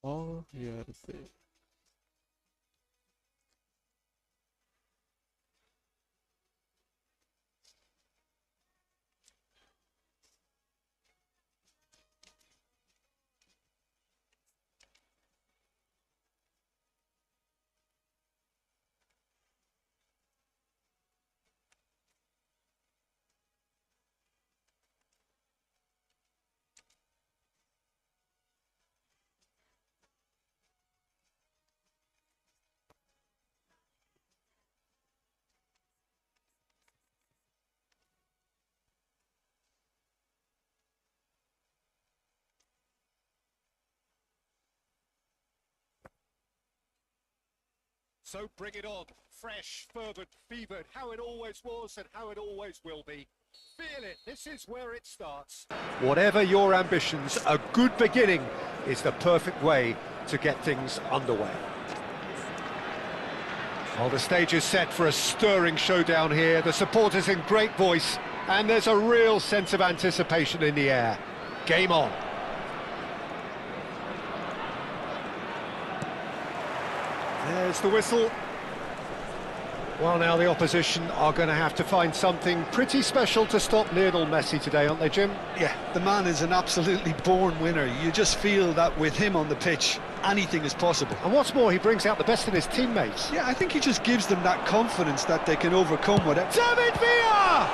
O yerde. So bring it on, fresh, fervent, fevered, how it always was and how it always will be. Feel it, this is where it starts. Whatever your ambitions, a good beginning is the perfect way to get things underway. Well, the stage is set for a stirring showdown here. The supporters in great voice, and there's a real sense of anticipation in the air. Game on. There's the whistle. Well, now the opposition are going to have to find something pretty special to stop Lionel Messi today, aren't they, Jim? Yeah, the man is an absolutely born winner. You just feel that with him on the pitch, anything is possible. And what's more, he brings out the best in his teammates. Yeah, I think he just gives them that confidence that they can overcome whatever. David Villa!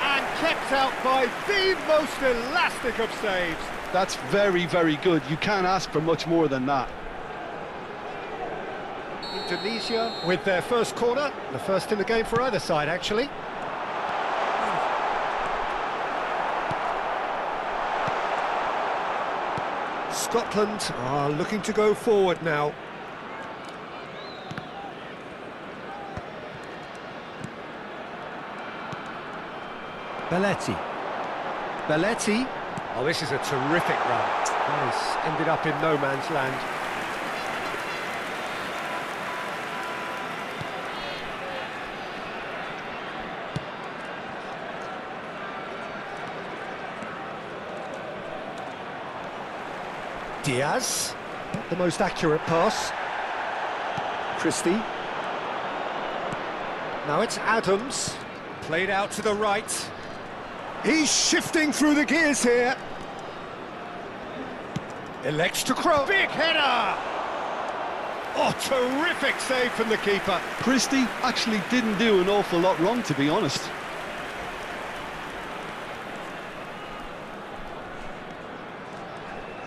And kept out by the most elastic of saves. That's very, very good. You can't ask for much more than that. Indonesia with their first corner, the first in the game for either side, actually. Scotland are looking to go forward now. Belletti. Oh, this is a terrific run. Nice. Ended up in no man's land. Diaz, not the most accurate pass. Christie. Now it's Adams, played out to the right. He's shifting through the gears here. Elects to cross. Big header! Oh, terrific save from the keeper. Christie actually didn't do an awful lot wrong, to be honest.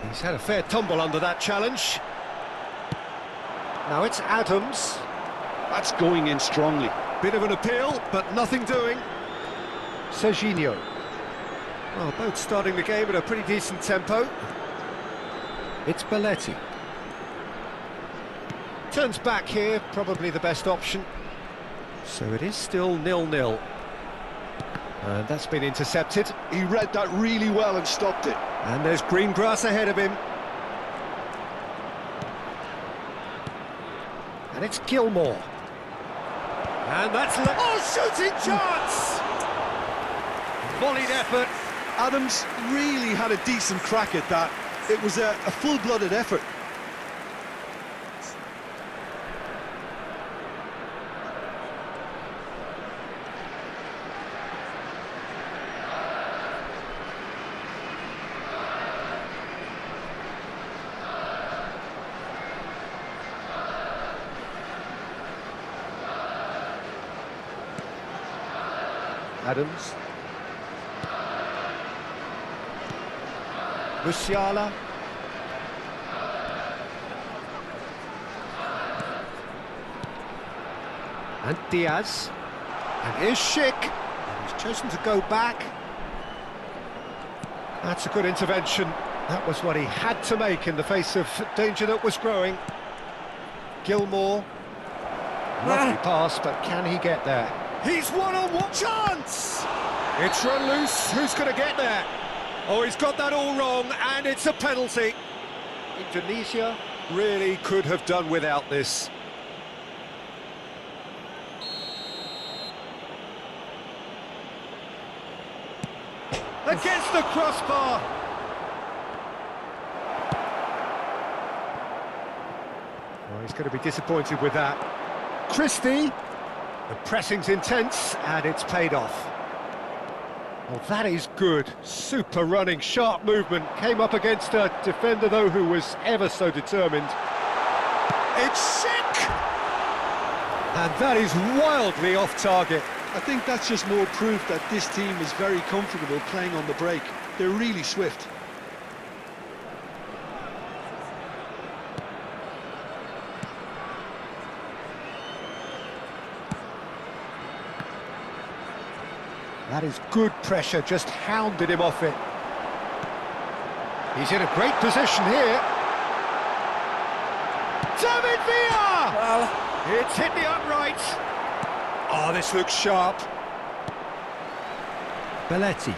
He's had a fair tumble under that challenge. Now it's Adams. That's going in strongly. Bit of an appeal, but nothing doing. Serginho. Well, both starting the game at a pretty decent tempo. It's Belletti. Turns back here, probably the best option. So it is still 0-0. And that's been intercepted. He read that really well and stopped it. And there's green grass ahead of him. And it's Gilmore. And that's... Oh, shooting chance! Volleyed effort. Adams really had a decent crack at that. It was a full-blooded effort. Adams. Musiala. And Diaz. And here's Schick. He's chosen to go back. That's a good intervention. That was what he had to make in the face of danger that was growing. Gilmore. Lovely pass, but can he get there? He's one-on-one chance! It's run loose, who's going to get there? Oh, he's got that all wrong, and it's a penalty. Indonesia really could have done without this. Against the crossbar! Oh, he's going to be disappointed with that. Christie! The pressing's intense, and it's paid off. Well, that is good. Super running, sharp movement. Came up against a defender, though, who was ever so determined. It's sick! And that is wildly off target. I think that's just more proof that this team is very comfortable playing on the break. They're really swift. That is good pressure, just hounded him off it. He's in a great position here. David Villa! Well, it's hit the upright. Oh, this looks sharp. Belletti.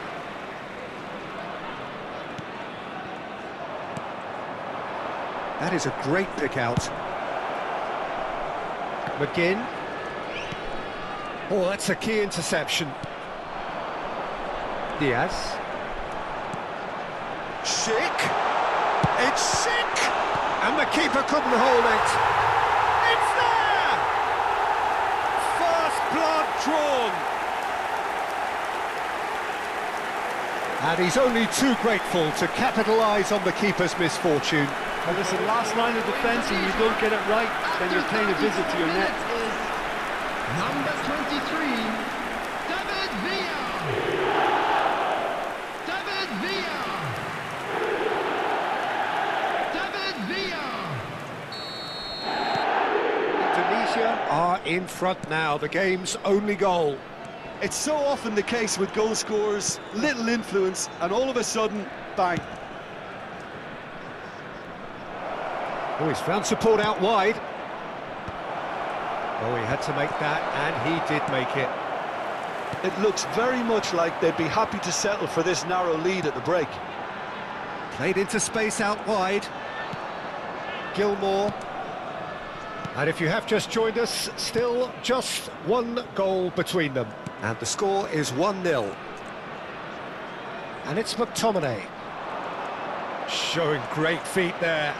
That is a great pick out. McGinn. Oh, that's a key interception. Diaz. Sick! It's sick! And the keeper couldn't hold it. It's there! First blood drawn. And he's only too grateful to capitalise on the keeper's misfortune. Well, listen, last line of defence, and you don't get it right, then you're paying a visit to your net. Number 23, David Villa. David Villa. David Villa. Indonesia are in front now, the game's only goal. It's so often the case with goal scorers, little influence, and all of a sudden, bang. Oh, he's found support out wide. Oh, he had to make that, and he did make it. It looks very much like they'd be happy to settle for this narrow lead at the break. Played into space out wide. Gilmore. And if you have just joined us, still just one goal between them. And the score is 1-0. And it's McTominay. Showing great feet there.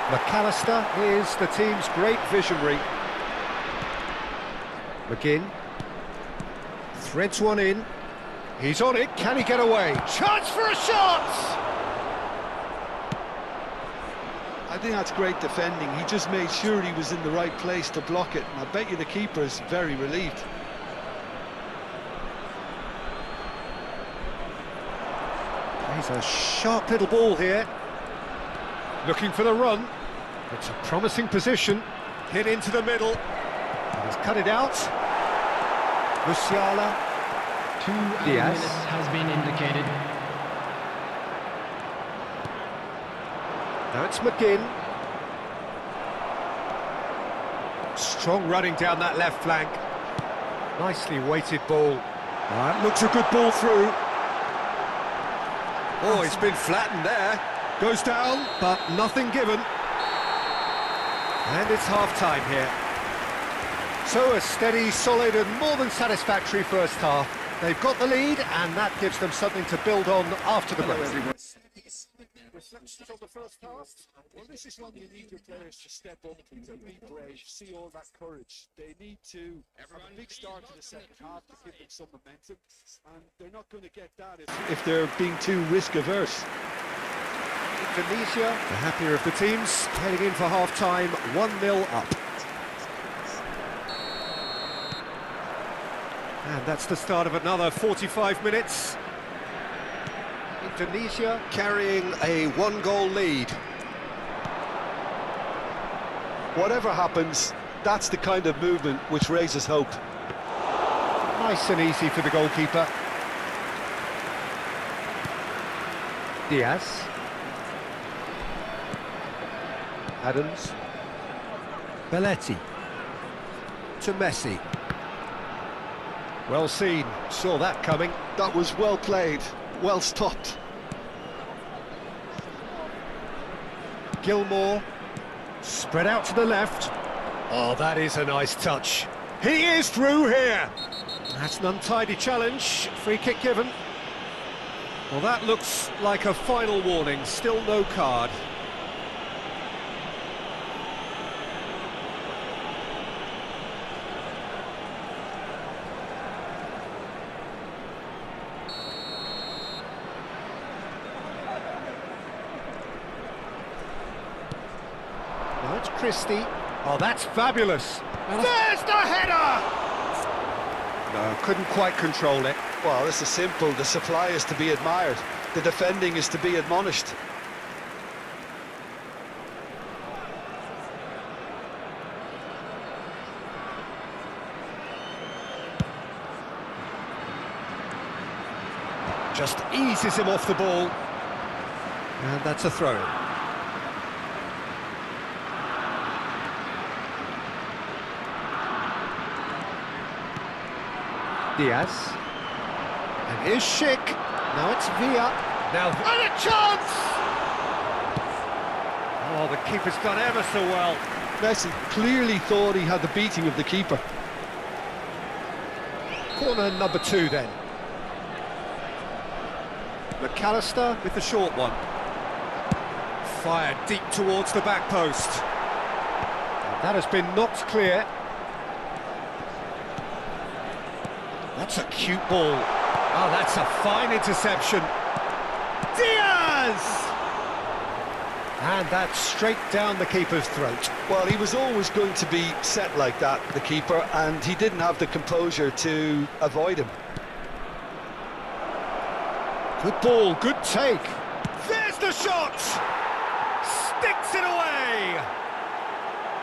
McAllister is the team's great visionary. McGinn threads one in. He's on it. Can he get away? Chance for a shot! I think that's great defending. He just made sure he was in the right place to block it. And I bet you the keeper is very relieved. He's a sharp little ball here. Looking for the run. It's a promising position. Hit into the middle. He's cut it out. Musiala. 2 minutes has been indicated. Now it's McGinn. Strong running down that left flank. Nicely weighted ball. That looks a good ball through. Oh, it's been flattened there. Goes down, but nothing given. And it's half-time here. So a steady, solid and more than satisfactory first half. They've got the lead, and that gives them something to build on after the break. Reflections on the first half. Well, this is when you need your players to step up, to be brave, see all that courage. They need to have a big start to the second half to give them some momentum, and they're not going to get that If they're being too risk-averse. Indonesia, the happier of the teams, heading in for half-time, 1-0 up. And that's the start of another 45 minutes. Indonesia carrying a one-goal lead. Whatever happens, that's the kind of movement which raises hope. Nice and easy for the goalkeeper. Diaz. Adams. Belletti. To Messi. Well seen, saw that coming. That was well played, well stopped. Gilmore. Spread out to the left. Oh, that is a nice touch. He is through here. That's an untidy challenge. Free kick given. Well, that looks like a final warning. Still no card. it's Christie. Oh, that's fabulous. There's the header! No, couldn't quite control it. Well, this is simple. The supply is to be admired. The defending is to be admonished. Just eases him off the ball. And that's a throw. Diaz. And here's Schick. Now it's Villa. Now, and a chance! Oh, the keeper's done ever so well. Messi clearly thought he had the beating of the keeper. Corner number 2 then. McAllister with the short one. Fired deep towards the back post. And that has been knocked clear. That's a cute ball. Oh, that's a fine interception. Diaz! And that's straight down the keeper's throat. Well, he was always going to be set like that, the keeper, and he didn't have the composure to avoid him. Good ball, good take. There's the shot! Sticks it away!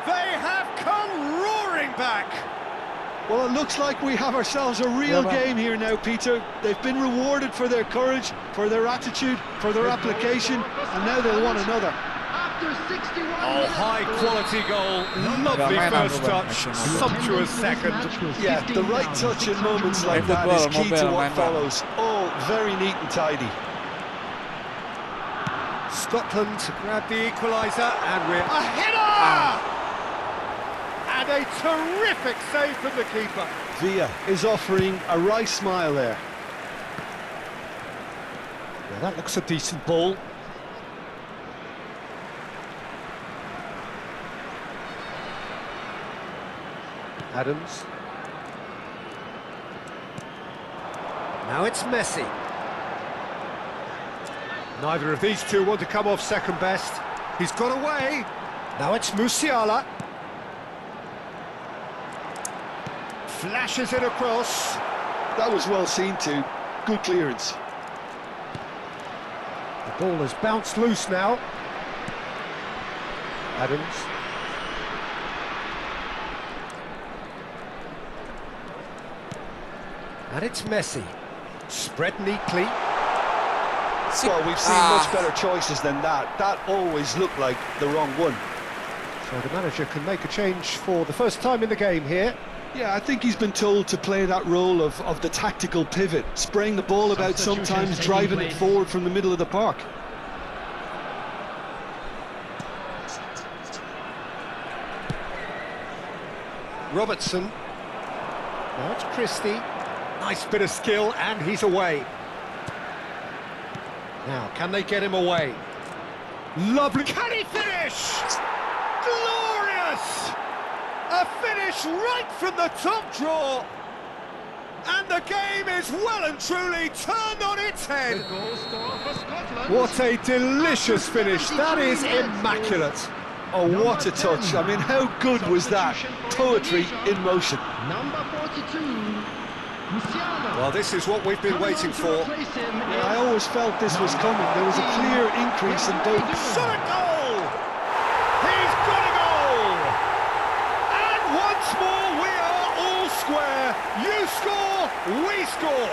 They have come roaring back! Well, it looks like we have ourselves a real game here now, Peter. They've been rewarded for their courage, for their attitude, for their application, and now they'll want another. After 61 Oh, high-quality goal. Lovely first touch, sumptuous second. Yeah, the right touch in moments like that is key to what follows. All very neat and tidy. Scotland grab the equaliser, and we're... A header! And a terrific save from the keeper. Villa is offering a wry smile there. Yeah, that looks a decent ball. Adams. Now it's Messi. Neither of these two want to come off second best. He's got away. Now it's Musiala. Flashes it across. That was well seen too. Good clearance. The ball has bounced loose now. Adams. And it's Messi. Spread neatly. Well, we've seen much better choices than that. That always looked like the wrong one. So the manager can make a change for the first time in the game here. Yeah, I think he's been told to play that role of the tactical pivot, spraying the ball about sometimes, driving it forward from the middle of the park. Robertson. Now it's Christie. Nice bit of skill, and he's away. Now, can they get him away? Lovely. Can he finish? Glorious! A finish right from the top draw. And the game is well and truly turned on its head. What a delicious finish. That is immaculate. Oh, what a touch. I mean, how good was that? Poetry in motion. Number 42, Musiala. Well, this is what we've been waiting for. Yeah, I always felt this was coming. There was a clear increase in both. Shot a goal! He's got a goal! And once more we are all square. You score, we score.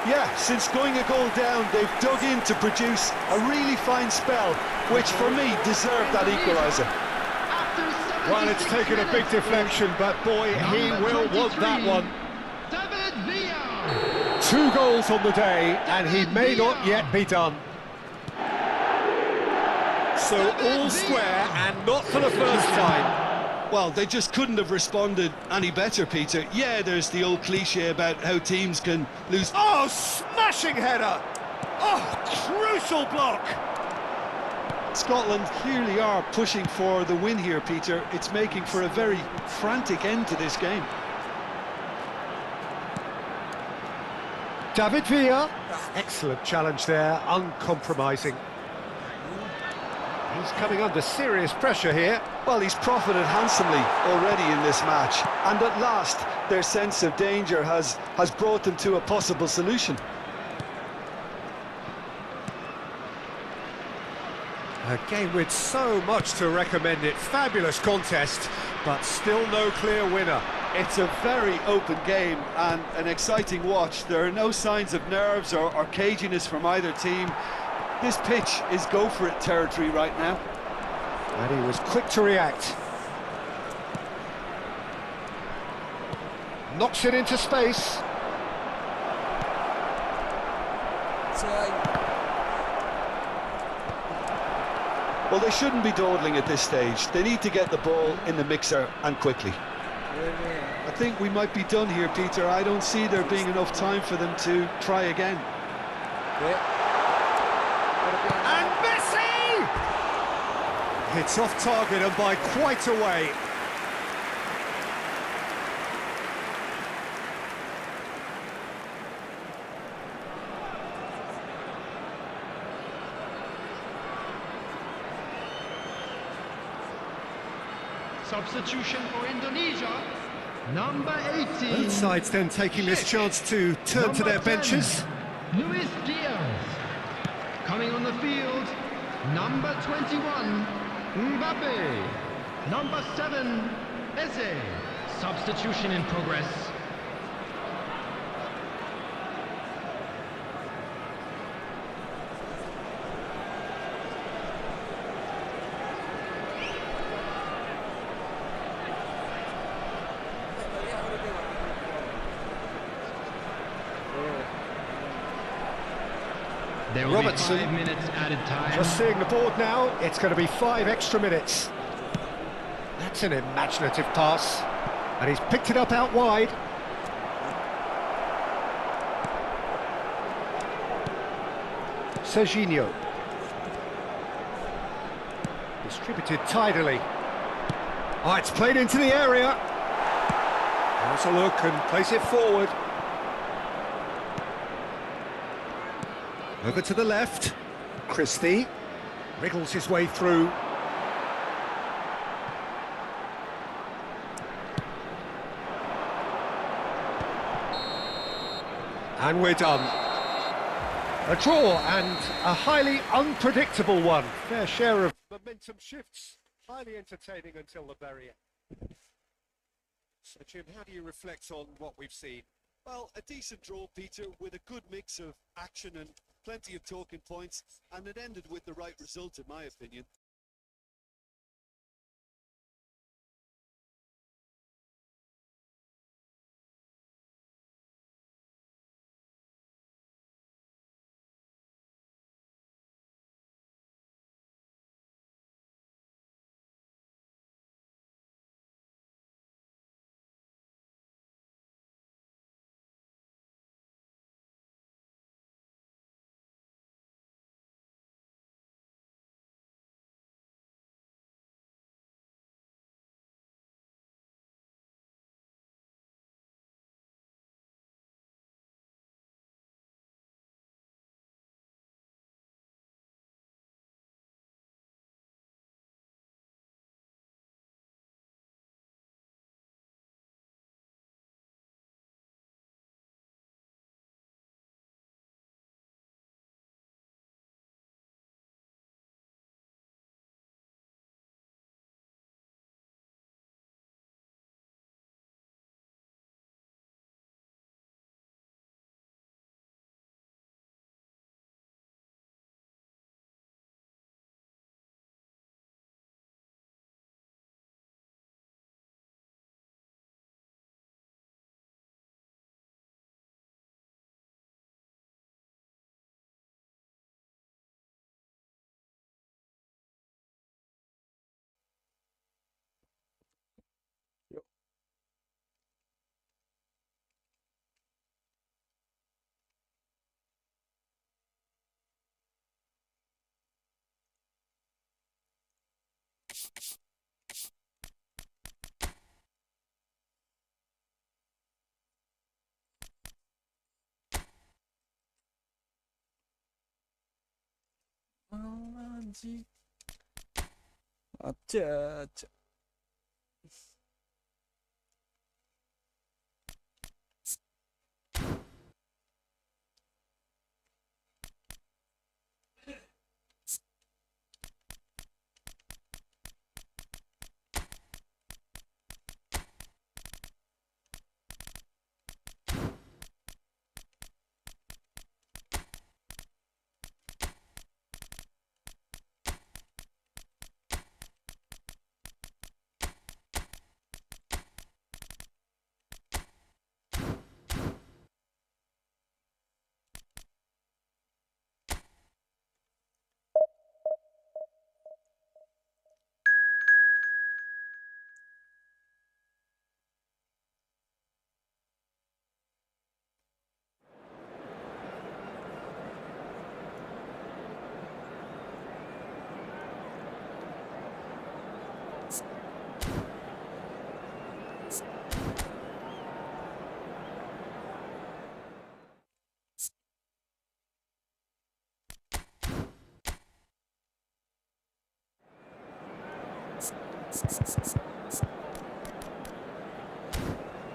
Yeah, since going a goal down, they've dug in to produce a really fine spell, which for me deserved that equaliser. Well, it's taken a big deflection, but boy, he will want that one. David Villa. 2 goals on the day, and he may not yet be done. So all square, and not for the first time. Well, they just couldn't have responded any better, Peter. Yeah, there's the old cliche about how teams can lose. Oh, smashing header! Oh, crucial block! Scotland clearly are pushing for the win here, Peter. It's making for a very frantic end to this game. David Villa. Excellent challenge there, uncompromising. He's coming under serious pressure here. Well, he's profited handsomely already in this match, and at last their sense of danger has brought them to a possible solution. A game with so much to recommend it. Fabulous contest, but still no clear winner. It's a very open game and an exciting watch. There are no signs of nerves or caginess from either team. This pitch is go-for-it territory right now. And he was quick to react. Knocks it into space. Well, they shouldn't be dawdling at this stage. They need to get the ball in the mixer and quickly. I think we might be done here, Peter. I don't see there being enough time for them to try again. And Messi! It's off target and by quite a way. Substitution for Indonesia, number 18. Both sides then taking this chance to turn to their benches. Luis Diaz. Coming on the field, number 21, Mbappe. Number 7, Eze. Substitution in progress. There will Robertson. be 5 minutes added time. Just seeing the board now, it's going to be 5 extra minutes. That's an imaginative pass. And he's picked it up out wide. Serginho. Distributed tidily. Oh, it's played into the area. Has a look and place it forward. Over to the left. Christie wriggles his way through. And we're done. A draw and a highly unpredictable one. Fair share of momentum shifts. Highly entertaining until the very end. So, Jim, how do you reflect on what we've seen? Well, a decent draw, Peter, with a good mix of action and plenty of talking points, and it ended with the right result, in my opinion. 아짜.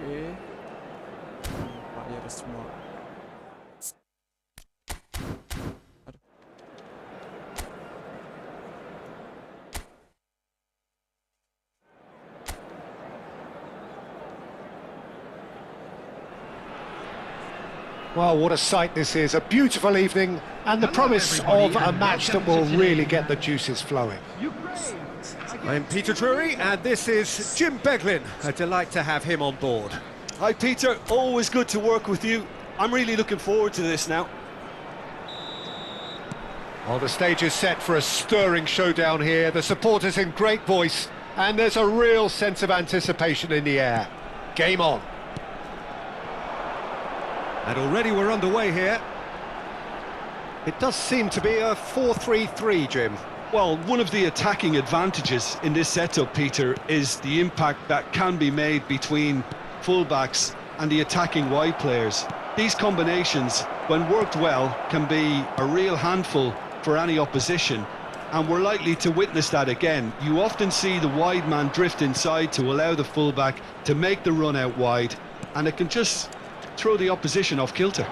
Oke. Nampaknya ada semua. Aduh. Well, what a sight this is. A beautiful evening and the promise of a match that will really get the juices flowing. I'm Peter Drury and this is Jim Beglin. A delight to have him on board. Hi Peter, always good to work with you. I'm really looking forward to this now. Well, the stage is set for a stirring showdown here. The supporters in great voice and there's a real sense of anticipation in the air. Game on. And already we're underway here. It does seem to be a 4-3-3, Jim. Well, one of the attacking advantages in this setup, Peter, is the impact that can be made between fullbacks and the attacking wide players. These combinations, when worked well, can be a real handful for any opposition, and we're likely to witness that again. You often see the wide man drift inside to allow the fullback to make the run out wide, and it can just throw the opposition off kilter.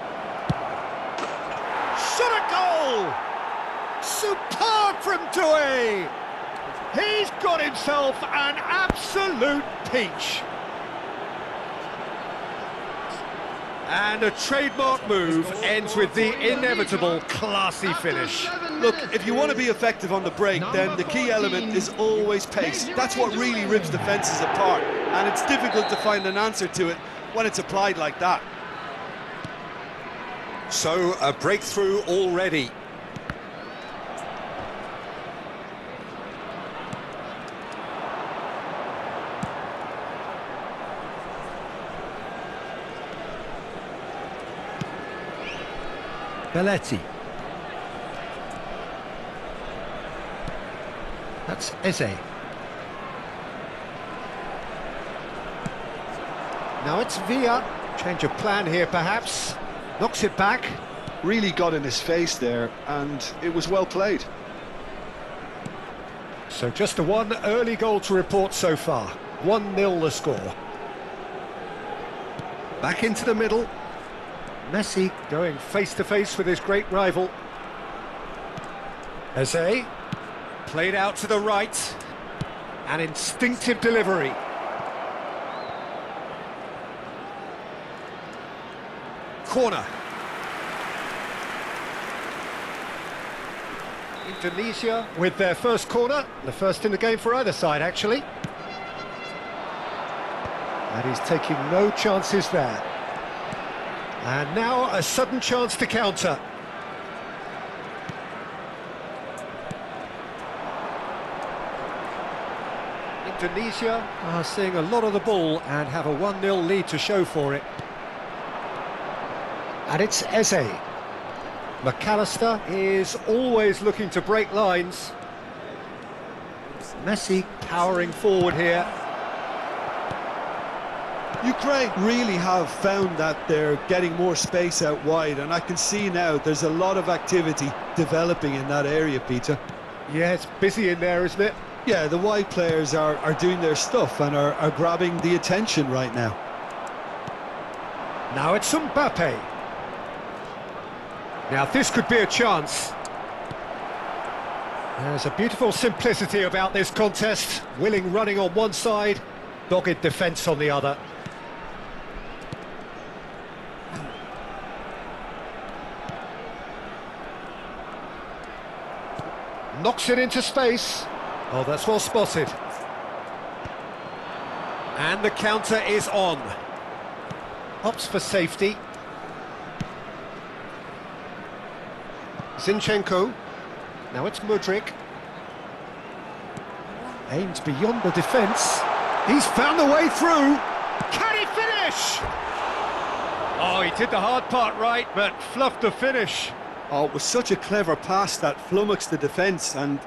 Shot a goal! Superb from Doué! He's got himself an absolute peach. And a trademark move ends with the inevitable classy finish. Look, if you want to be effective on the break, then the key element is always pace. That's what really rips defences apart, and it's difficult to find an answer to it when it's applied like that. So, a breakthrough already. Belletti. That's Eze. Now it's Villa. Change of plan here, perhaps. Knocks it back. Really got in his face there, and it was well played. So just a one early goal to report so far. 1-0 the score. Back into the middle. Messi going face-to-face with his great rival. Eze. Played out to the right. An instinctive delivery. Corner. Indonesia with their first corner, the first in the game for either side actually. And he's taking no chances there. And now a sudden chance to counter. Indonesia are seeing a lot of the ball and have a 1-0 lead to show for it. And it's Eze. McAllister is always looking to break lines. Messi powering forward here. Ukraine really have found that they're getting more space out wide, and I can see now there's a lot of activity developing in that area, Peter. Yeah, it's busy in there, isn't it? Yeah, the wide players are doing their stuff and are grabbing the attention right now. Now it's Mbappe. Now this could be a chance. There's a beautiful simplicity about this contest. Willing running on one side, dogged defence on the other. Knocks it into space. Oh, that's well spotted. And the counter is on. Opts for safety. Zinchenko. Now it's Mudryk. Aims beyond the defence. He's found the way through. Can he finish? Oh, he did the hard part right, but fluffed the finish. Oh, it was such a clever pass that flummoxed the defence, and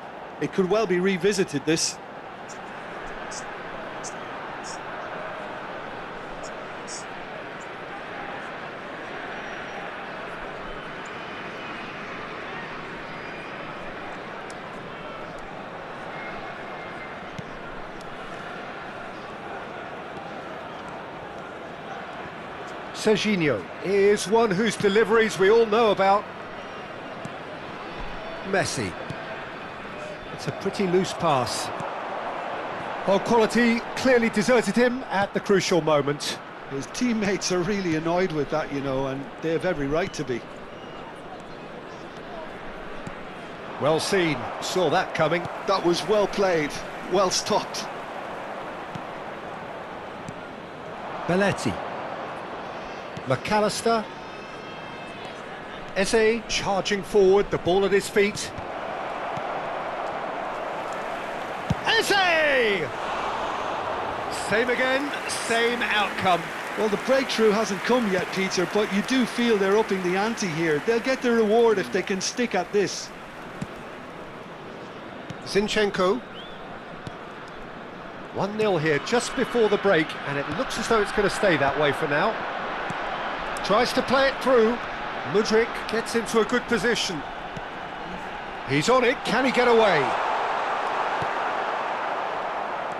it could well be revisited, this. Serginho is one whose deliveries we all know about. Messi. It's a pretty loose pass. Well, quality clearly deserted him at the crucial moment. His teammates are really annoyed with that, you know, and they have every right to be. Well seen, saw that coming. That was well played, well stopped. Belletti. McAllister. Eze charging forward, the ball at his feet. Eze! Same again, same outcome. Well, the breakthrough hasn't come yet, Peter, but you do feel they're upping the ante here. They'll get the reward if they can stick at this. Zinchenko. 1-0 here just before the break, and it looks as though it's going to stay that way for now. Tries to play it through. Mudryk gets into a good position. He's on it, can he get away?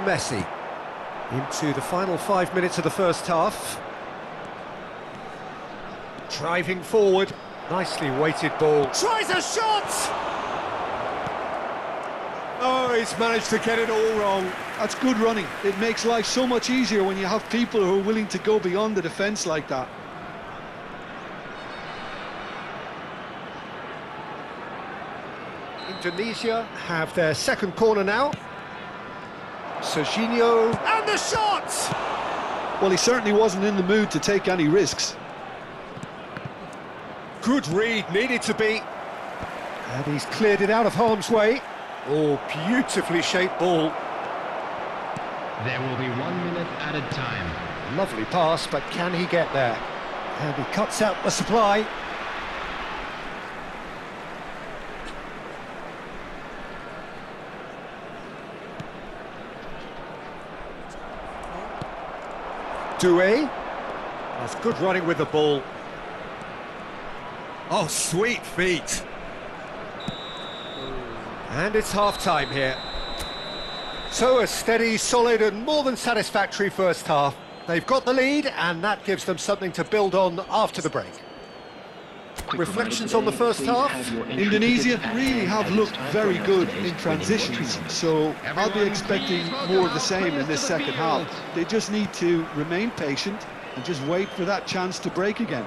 Messi. Into the final 5 minutes of the first half. Driving forward. Nicely weighted ball. Tries a shot! Oh, he's managed to get it all wrong. That's good running. It makes life so much easier when you have people who are willing to go beyond the defence like that. Indonesia have their second corner now. Serginho, and the shot! Well, he certainly wasn't in the mood to take any risks. Good read, needed to be. And he's cleared it out of harm's way. Oh, beautifully shaped ball. There will be 1 minute added time. Lovely pass, but can he get there? And he cuts out the supply. Doué. That's good running with the ball. Oh, sweet feet. And it's half-time here. So a steady, solid and more than satisfactory first half. They've got the lead and that gives them something to build on after the break. Reflections on the first half? Indonesia really have looked very good in transitions, so I'll be expecting more of the same in this second half. They just need to remain patient and just wait for that chance to break again.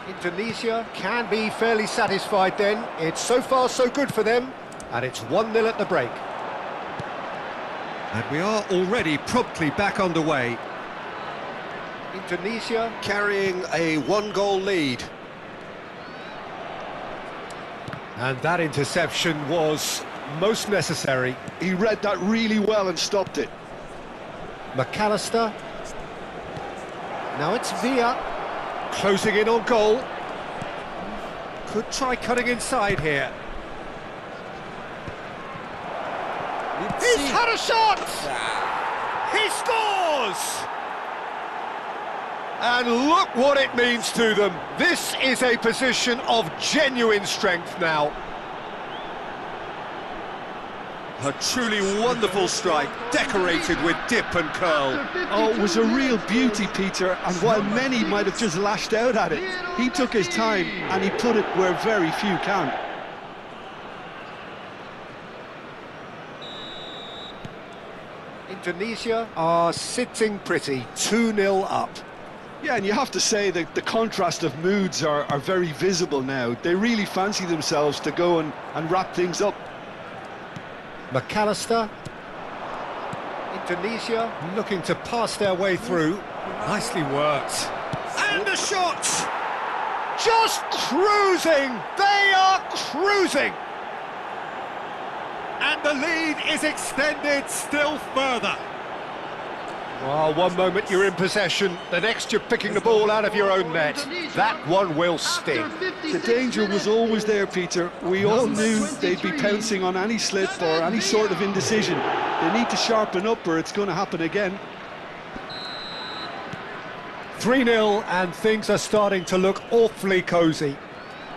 Indonesia can be fairly satisfied then. It's so far so good for them, and it's 1-0 at the break. And we are already promptly back underway. Indonesia carrying a 1-goal lead. And that interception was most necessary. He read that really well and stopped it. McAllister. Now it's Villa. Closing in on goal. Could try cutting inside here. He's had a shot! He scores! And look what it means to them. This is a position of genuine strength now. A truly wonderful strike, decorated with dip and curl. Oh, it was a real beauty, Peter, and while many might have just lashed out at it, he took his time and he put it where very few can. Indonesia are sitting pretty, 2-0 up. Yeah, and you have to say that the contrast of moods are very visible now. They really fancy themselves to go and wrap things up. McAllister. Indonesia looking to pass their way through. Nicely worked. And a shot! Just cruising! They are cruising! And the lead is extended still further. Well, one moment you're in possession, the next you're picking the ball out of your own net. That one will sting. The danger was always there, Peter. We all knew they'd be pouncing on any slip or any sort of indecision. They need to sharpen up or it's going to happen again. 3-0 and things are starting to look awfully cosy.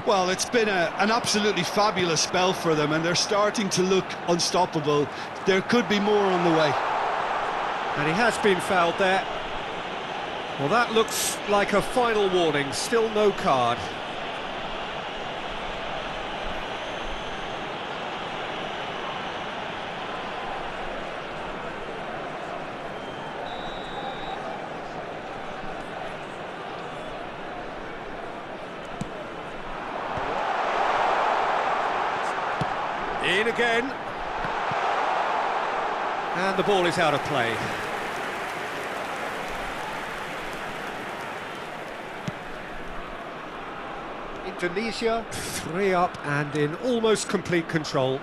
Well, it's been an absolutely fabulous spell for them and they're starting to look unstoppable. There could be more on the way. And he has been fouled there. Well, that looks like a final warning, still no card. In again. And the ball is out of play. Indonesia, 3 up and in almost complete control.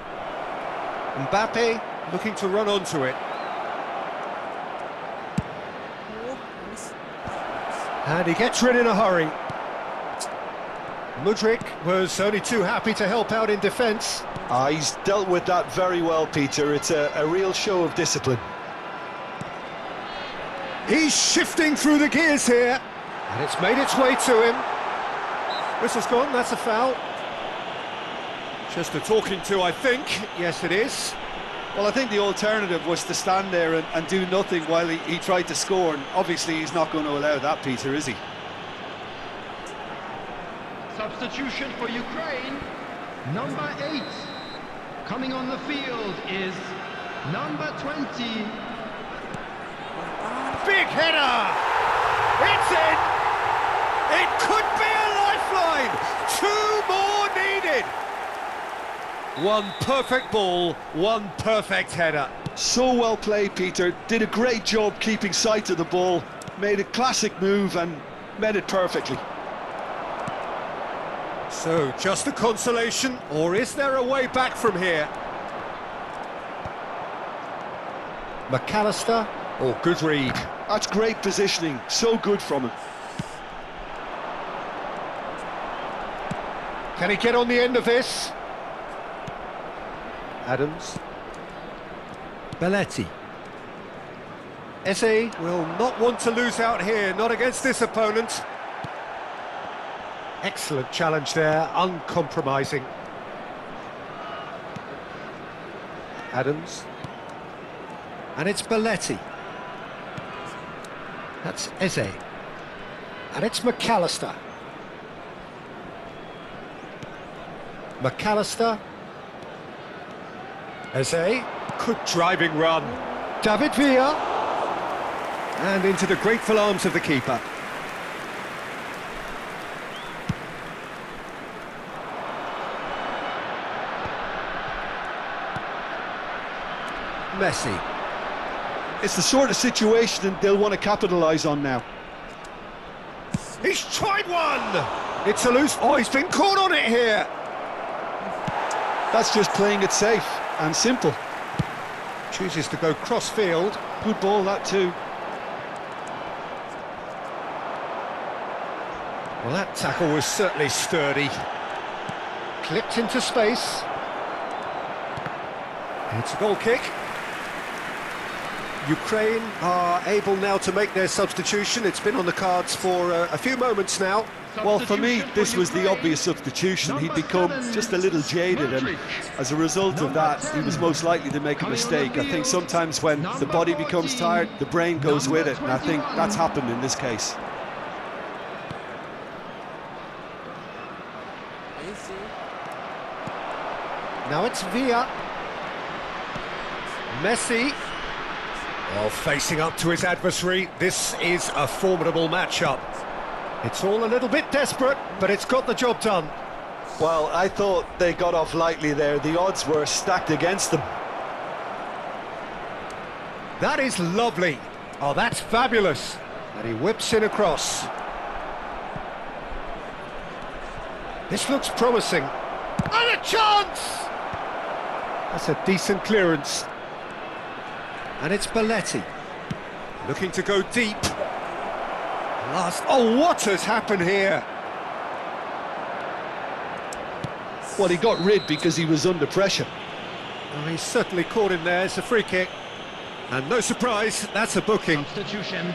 Mbappe looking to run onto it. And he gets rid in a hurry. Mudryk was only too happy to help out in defence. He's dealt with that very well, Peter. It's a real show of discipline. He's shifting through the gears here. And it's made its way to him. Whistle's gone, that's a foul. Just a talking to, I think. Yes, it is. Well, I think the alternative was to stand there and do nothing while he tried to score. And obviously he's not going to allow that, Peter, is he? Substitution for Ukraine, number 8. Coming on the field is number 20. Big header! It's in! It could be a lifeline! 2 more needed! One perfect ball, one perfect header. So well played, Peter. Did a great job keeping sight of the ball. Made a classic move and met it perfectly. So, just a consolation, or is there a way back from here? McAllister, or good read. That's great positioning, so good from him. Can he get on the end of this? Adams. Belletti. Eze will not want to lose out here, not against this opponent. Excellent challenge there, uncompromising. Adams. And it's Belletti. That's Eze. And it's McAllister. McAllister. Eze. Good driving run. David Villa. And into the grateful arms of the keeper. Messi. It's the sort of situation they'll want to capitalise on now. He's tried one! It's a loose... Oh, he's been caught on it here! That's just playing it safe and simple. Chooses to go cross-field. Good ball, that too. Well, that tackle was certainly sturdy. Clipped into space. It's a goal kick. Ukraine are able now to make their substitution. It's been on the cards for a few moments now. Well, for me, Substitution this for was the Ukraine. obvious substitution. He'd Number become 7, just a little jaded, and Modric. as a result of Number that, he was 10, most likely to make a coming on the mistake. I think field, sometimes when the number body becomes 14, tired, the brain goes with number it, and I think 21. that's happened in this case. Easy. Now it's Villa. Messi. Well, facing up to his adversary, this is a formidable matchup. It's all a little bit desperate, but it's got the job done. Well, I thought they got off lightly there. The odds were stacked against them. That is lovely. Oh, that's fabulous. And he whips in across. This looks promising. And a chance! That's a decent clearance. And it's Belletti. Looking to go deep. Oh, what has happened here? Well, he got rid because he was under pressure. Oh, he's certainly caught him there. It's a free kick. And no surprise, that's a booking. Substitution.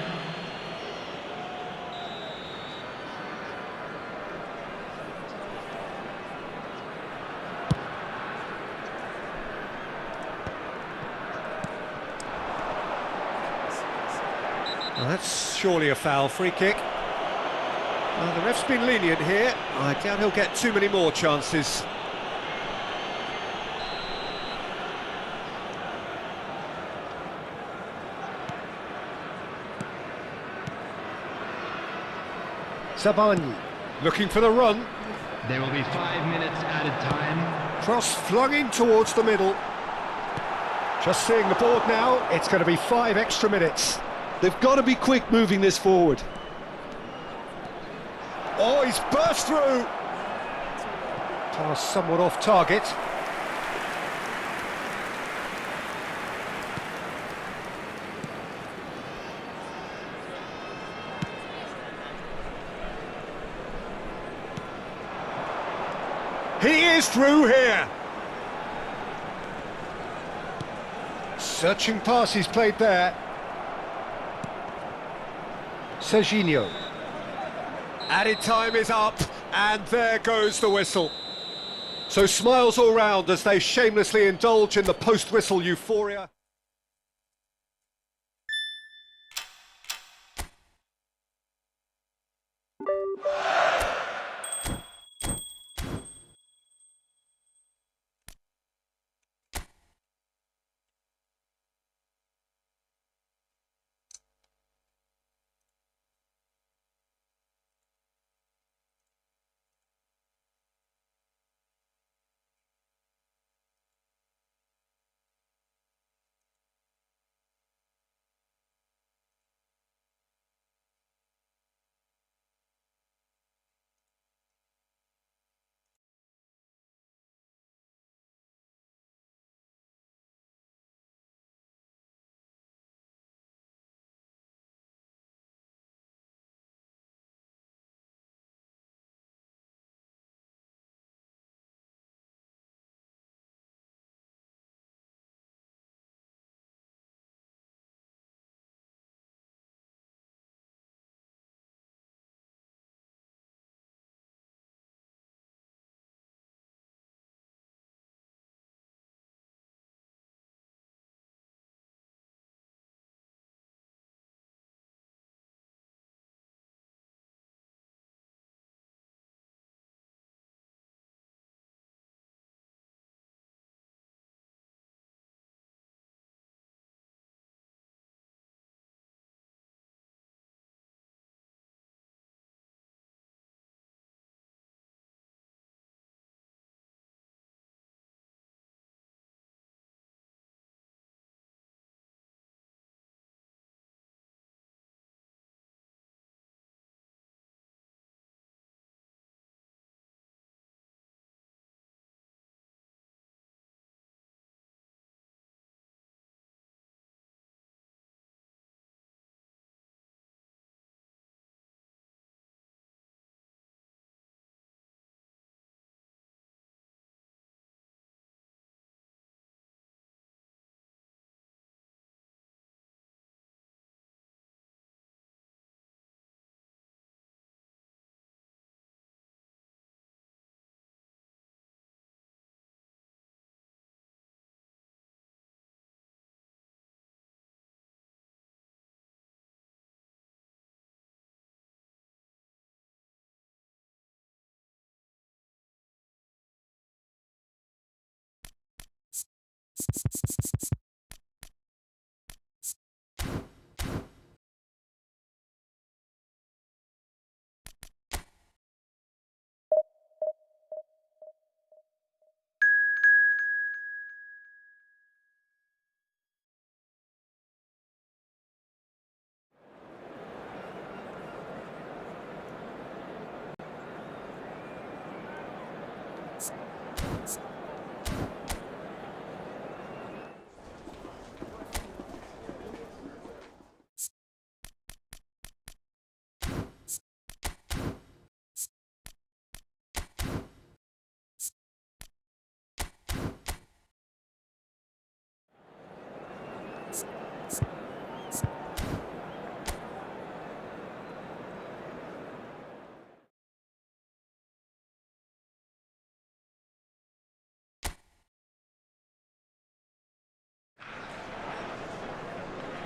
Well, that's surely a foul. Free kick. Well, the ref's been lenient here. I doubt he'll get too many more chances. Sabani looking for the run. There will be 5 minutes added time. Cross flung in towards the middle. Just seeing the board now, it's going to be 5 extra minutes. They've got to be quick moving this forward. Oh, he's burst through. Pass somewhat off target. He is through here. Searching pass he's played there. Serginho. Added time is up, and there goes the whistle. So smiles all round as they shamelessly indulge in the post-whistle euphoria.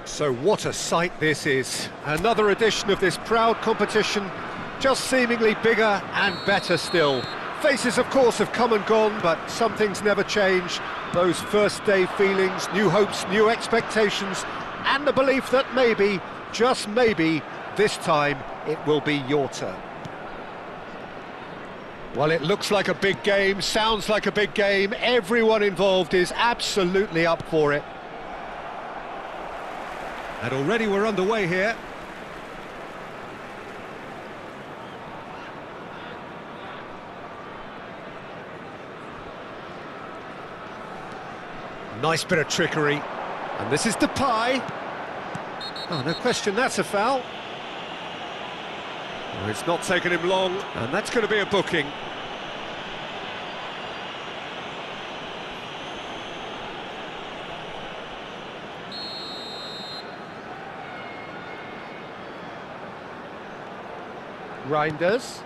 So what a sight this is. Another edition of this proud competition, just seemingly bigger and better still. Faces, of course, have come and gone, but some things never change. Those first day feelings, new hopes, new expectations, and the belief that maybe, just maybe, this time it will be your turn. Well, it looks like a big game, sounds like a big game. Everyone involved is absolutely up for it. And already we're underway here. Nice bit of trickery. And this is Depay. Oh, no question, that's a foul. Well, it's not taken him long, and that's going to be a booking. Reinders.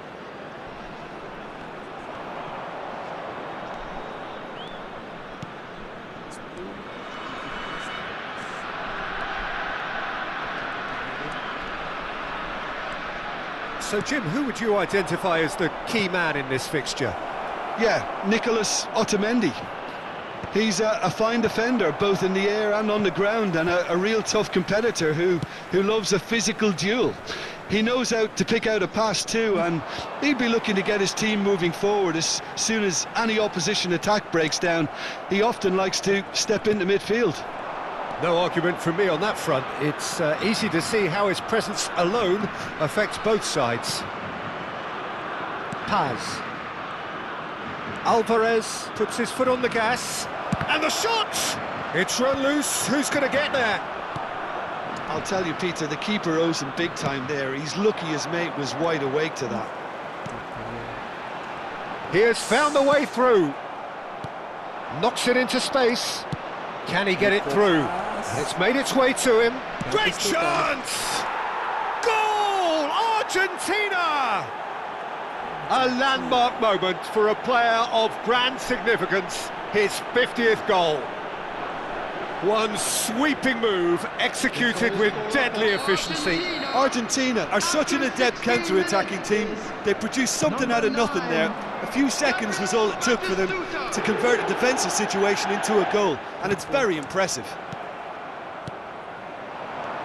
So Jim, who would you identify as the key man in this fixture? Yeah, Nicolas Otamendi. He's a fine defender, both in the air and on the ground, and a real tough competitor who loves a physical duel. He knows how to pick out a pass too, and he'd be looking to get his team moving forward as soon as any opposition attack breaks down. He often likes to step into midfield. No argument from me on that front. It's easy to see how his presence alone affects both sides. Paz. Alvarez puts his foot on the gas. And the shot! It's run loose. Who's going to get there? I'll tell you, Peter, the keeper owes him big time there. He's lucky his mate was wide awake to that. He has found the way through. Knocks it into space. Can he get it through? It's made its way to him. Great chance! Goal! Argentina! A landmark moment for a player of grand significance. His 50th goal. One sweeping move, executed with deadly efficiency. Argentina are such an adept counter-attacking team. They produced something out of nothing there. A few seconds was all it took for them to convert a defensive situation into a goal, and it's very impressive.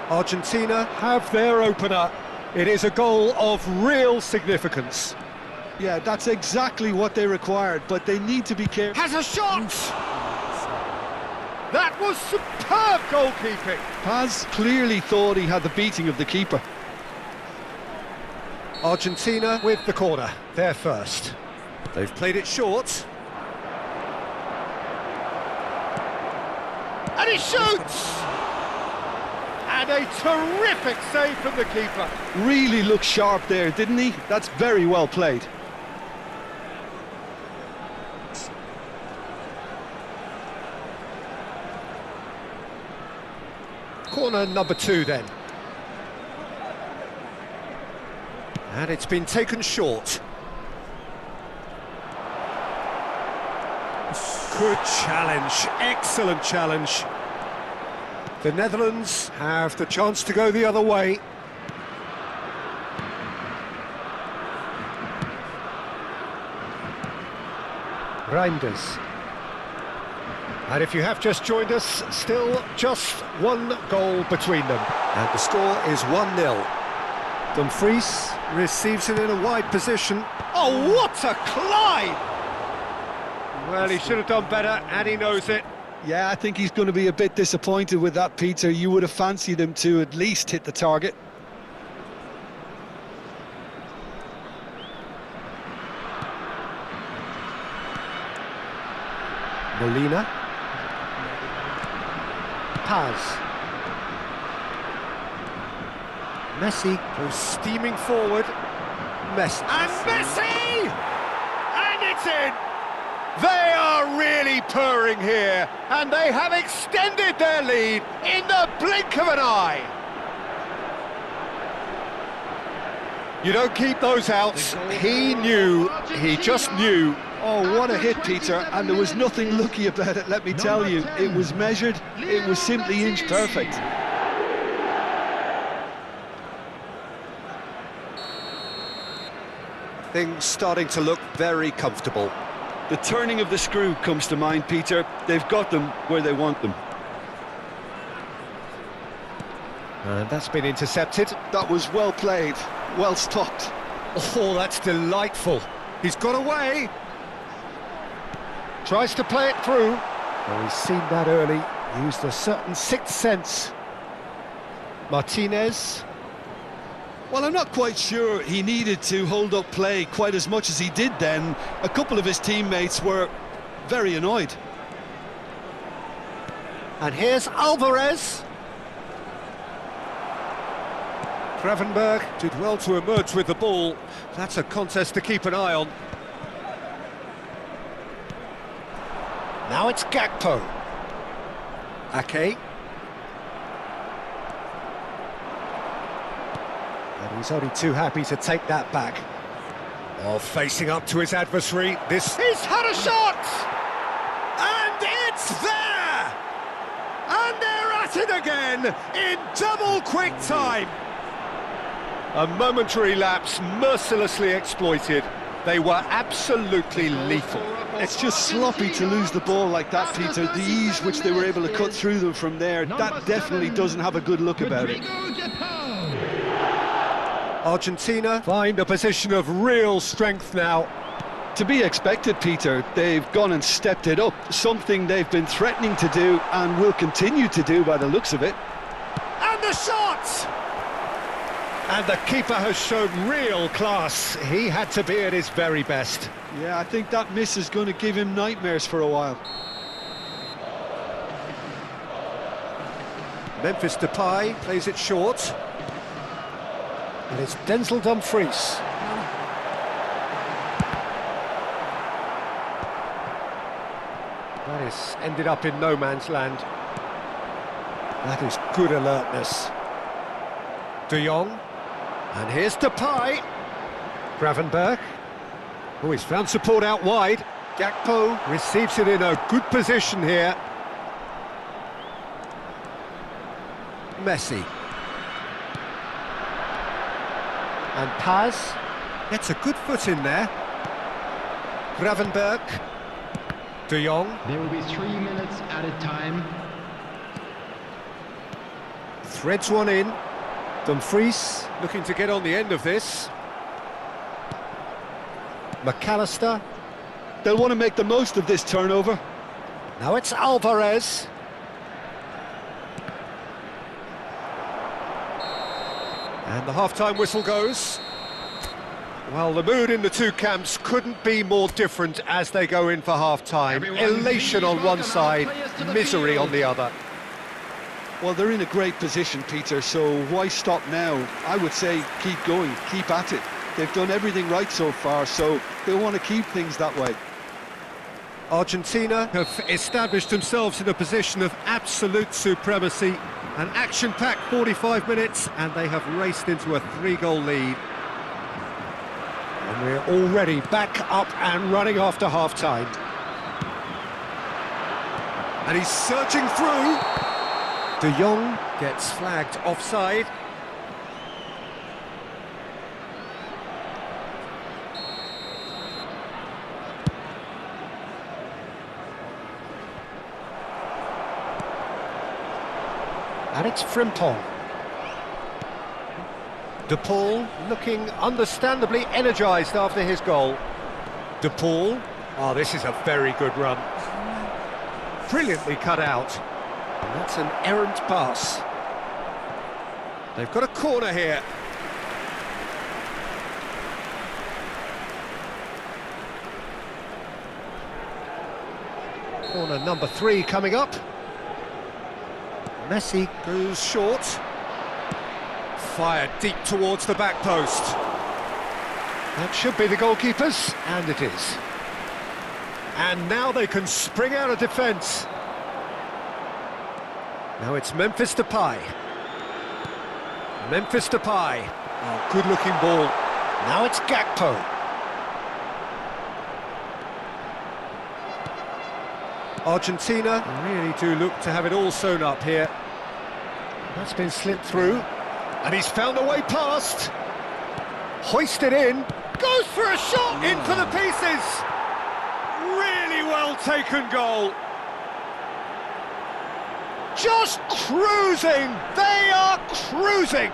Argentina have their opener. It is a goal of real significance. Yeah, that's exactly what they required, but they need to be careful. Has a shot! That was superb goalkeeping. Paz clearly thought he had the beating of the keeper. Argentina with the corner, they're first. They've played it short. And he shoots! And a terrific save from the keeper. Really looked sharp there, didn't he? That's very well played. Corner number 2 then. And it's been taken short. Good challenge, excellent challenge. The Netherlands have the chance to go the other way. Reinders. And if you have just joined us, still just one goal between them. And the score is 1-0. Dumfries receives it in a wide position. Oh, what a climb! Well, he should have done better, and he knows it. Yeah, I think he's going to be a bit disappointed with that, Peter. You would have fancied him to at least hit the target. Molina. Paz. Messi goes steaming forward. Messi. And Messi! And it's in! They are really purring here, and they have extended their lead in the blink of an eye. You don't keep those outs. He knew, he just knew. Oh, what a hit, Peter, and there was nothing lucky about it, let me tell you. It was measured, it was simply inch perfect. Things starting to look very comfortable. The turning of the screw comes to mind, Peter. They've got them where they want them. And that's been intercepted. That was well played, well stopped. Oh, that's delightful. He's got away. Tries to play it through. Well, he's seen that early. Used a certain sixth sense. Martinez. Well, I'm not quite sure he needed to hold up play quite as much as he did then. A couple of his teammates were very annoyed. And here's Alvarez. Gravenberg did well to emerge with the ball. That's a contest to keep an eye on. Now it's Gakpo. Ake. And he's only too happy to take that back. Oh, facing up to his adversary. He's had a shot! And it's there! And they're at it again in double quick time. A momentary lapse mercilessly exploited. They were absolutely lethal. It's just sloppy to lose the ball like that, Peter. The ease which they were able to cut through them from there, that definitely doesn't have a good look about it. Argentina find a position of real strength now. To be expected, Peter. They've gone and stepped it up, something they've been threatening to do and will continue to do by the looks of it. And the shot! And the keeper has shown real class. He had to be at his very best. Yeah, I think that miss is going to give him nightmares for a while. Memphis Depay plays it short. And it's Denzel Dumfries. That is ended up in no man's land. That is good alertness. De Jong. And here's Depay. Gravenberg. Oh, he's found support out wide. Gakpo receives it in a good position here. Messi. And Paz gets a good foot in there. Gravenberg. De Jong. There will be 3 minutes added time. Threads one in. Dumfries looking to get on the end of this. McAllister. They'll want to make the most of this turnover. Now it's Alvarez. And the half-time whistle goes. Well, the mood in the two camps couldn't be more different as they go in for half-time. Elation on one side, misery on the other. Well, they're in a great position, Peter, so why stop now? I would say keep going, keep at it. They've done everything right so far, so they want to keep things that way. Argentina have established themselves in a position of absolute supremacy. An action-packed 45 minutes, and they have raced into a 3-goal lead. And we're already back up and running after half-time. And he's surging through. De Jong gets flagged offside. And it's Frimpong. De Paul looking understandably energised after his goal. De Paul. Oh, this is a very good run. Brilliantly cut out. And that's an errant pass. They've got a corner here. Corner number 3 coming up. Messi goes short. Fired deep towards the back post. That should be the goalkeepers, and it is. And now they can spring out of defence. Now it's Memphis Depay. Memphis Depay. Oh, good-looking ball. Now it's Gakpo. Argentina really do look to have it all sewn up here. That's been slipped through. And he's found a way past. Hoisted in. Goes for a shot in for the pieces. Really well taken goal. Just cruising. They are cruising.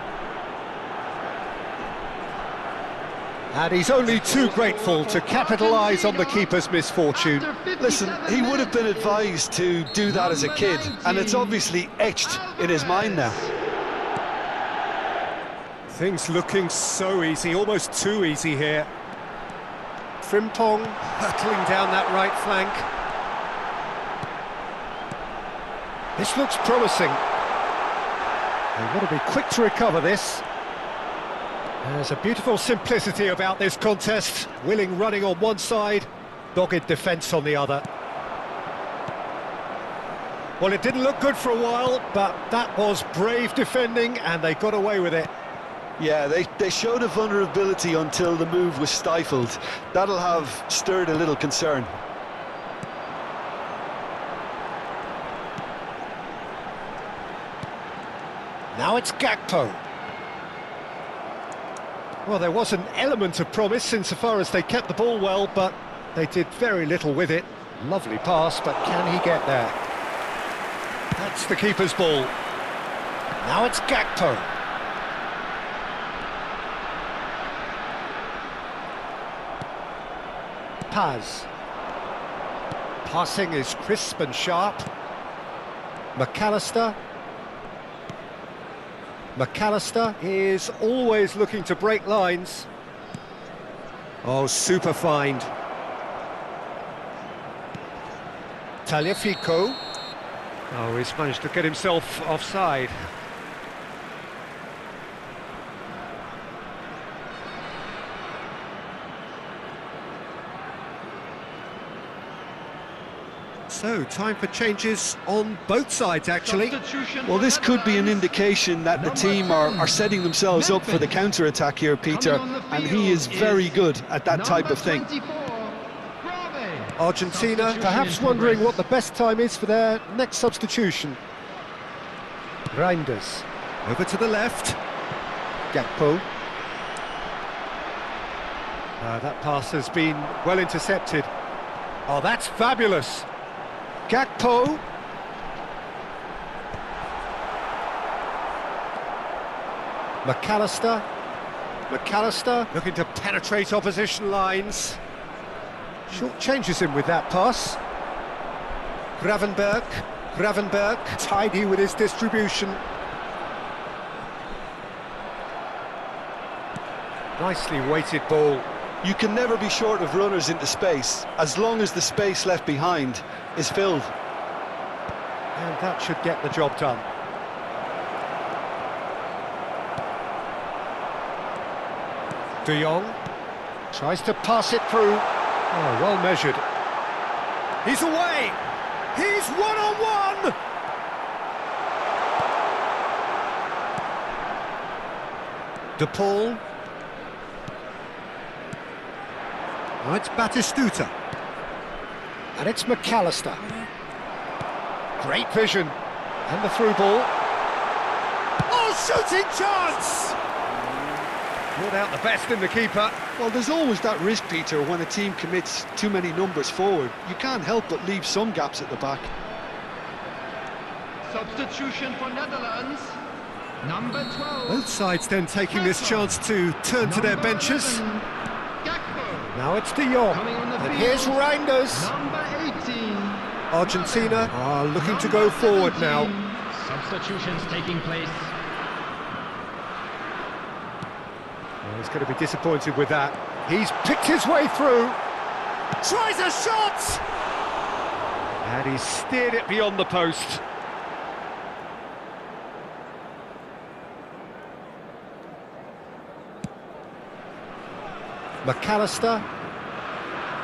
And he's only too grateful to capitalise on the keeper's misfortune. Listen, he would have been advised to do that as a kid, and it's obviously etched in his mind now. Things looking so easy, almost too easy here. Frimpong hurtling down that right flank. This looks promising. They've got to be quick to recover this. There's a beautiful simplicity about this contest. Willing running on one side, dogged defence on the other. Well, it didn't look good for a while, but that was brave defending and they got away with it. Yeah, they showed a vulnerability until the move was stifled. That'll have stirred a little concern. Now it's Gakpo. Well, there was an element of promise insofar as they kept the ball well, but they did very little with it. Lovely pass, but can he get there? That's the keeper's ball. Now it's Gakpo. Paz. Passing is crisp and sharp. McAllister. McAllister is always looking to break lines. Oh, super find. Tagliafico. Oh, he's managed to get himself offside. So, time for changes on both sides, actually. Well, this could be an indication that the team are setting themselves up for the counter-attack here, Peter, and he is very good at that type of thing. Argentina perhaps wondering what the best time is for their next substitution. Reinders, over to the left. Gakpo. That pass has been well intercepted. Oh, that's fabulous. Gakpo. McAllister. McAllister looking to penetrate opposition lines. Short changes him with that pass. Gravenberg. Gravenberg tidy with his distribution. Nicely weighted ball. You can never be short of runners into space, as long as the space left behind is filled. And that should get the job done. De Jong tries to pass it through. Oh, well measured. He's away! He's one-on-one! De Paul. Now it's Batistuta. And it's McAllister. Great vision. And the through ball. Oh, shooting chance! Brought out the best in the keeper. Well, there's always that risk, Peter, when a team commits too many numbers forward. You can't help but leave some gaps at the back. Substitution for Netherlands. Number 12. Both sides then taking this chance to turn to their benches. 11, Gakpo. Now it's De Jong, Coming on the and field. here's Reinders. Number 18. Argentina are looking to go Number forward 17. now. Substitutions taking place. Well, he's going to be disappointed with that. He's picked his way through. Tries a shot! And he's steered it beyond the post. McAllister.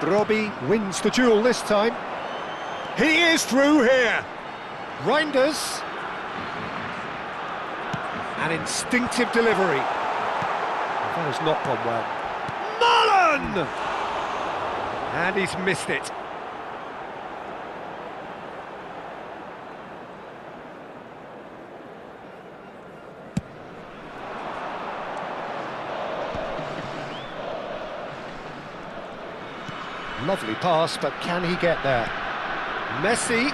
Robbie wins the duel this time. He is through here. Reinders. An instinctive delivery. That has not gone well. Mullen! And he's missed it. Lovely pass, but can he get there? Messi.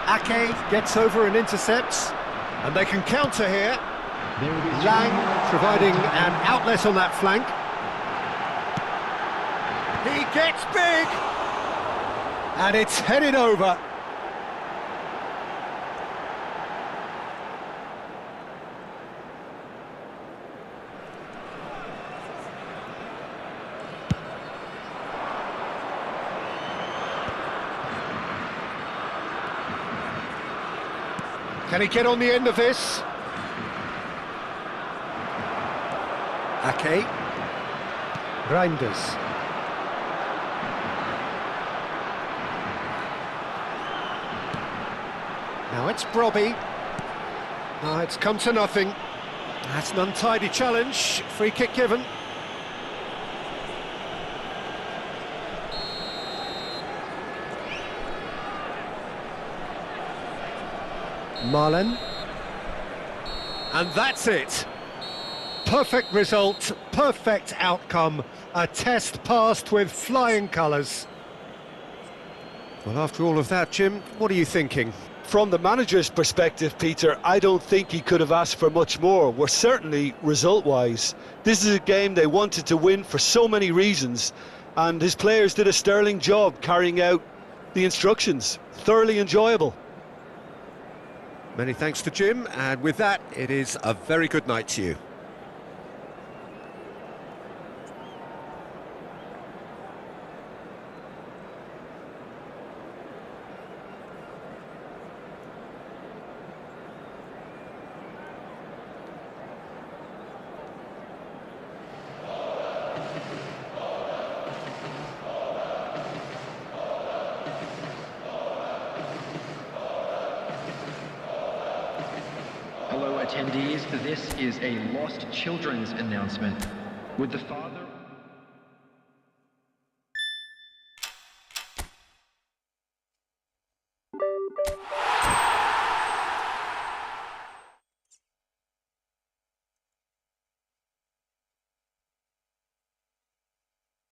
Ake gets over and intercepts. And they can counter here. Lang providing an outlet on that flank. He gets big! And it's headed over. Can he get on the end of this? Ake. Reinders. Now it's Brobby. It's come to nothing. That's an untidy challenge. Free kick given. Marlen. And that's it. Perfect result, perfect outcome. A test passed with flying colours. Well, after all of that, Jim, what are you thinking? From the manager's perspective, Peter, I don't think he could have asked for much more. We're certainly result-wise. This is a game they wanted to win for so many reasons, and his players did a sterling job carrying out the instructions. Thoroughly enjoyable. Many thanks to Jim, and with that, it is a very good night to you. Hello attendees, this is a lost children's announcement. Would the father